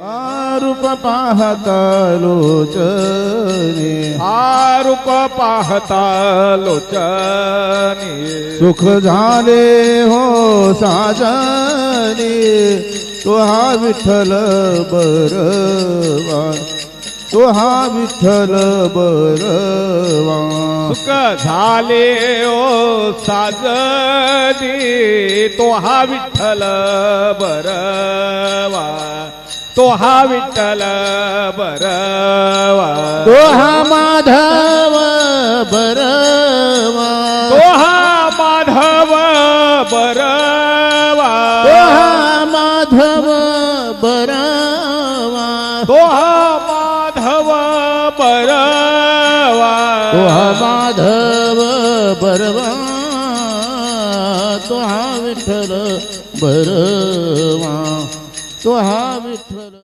रूप पाहता लोचने रूप पाहता लोचनी सुख झाले हो साजनी तो हा विठ्ठल बरवा तो हा विठ्ठल बरवा सुख झाले ओ साजनी तो हा विठ्ठल बरवा तो हा विठ्ठल बरवा तो हा माधव बरवा तो हा माधव बरवा तो हा माधव बरवा तो हा माधव बरवा तो हा माधव बरवा तो हा विठ्ठल बरवा तो हा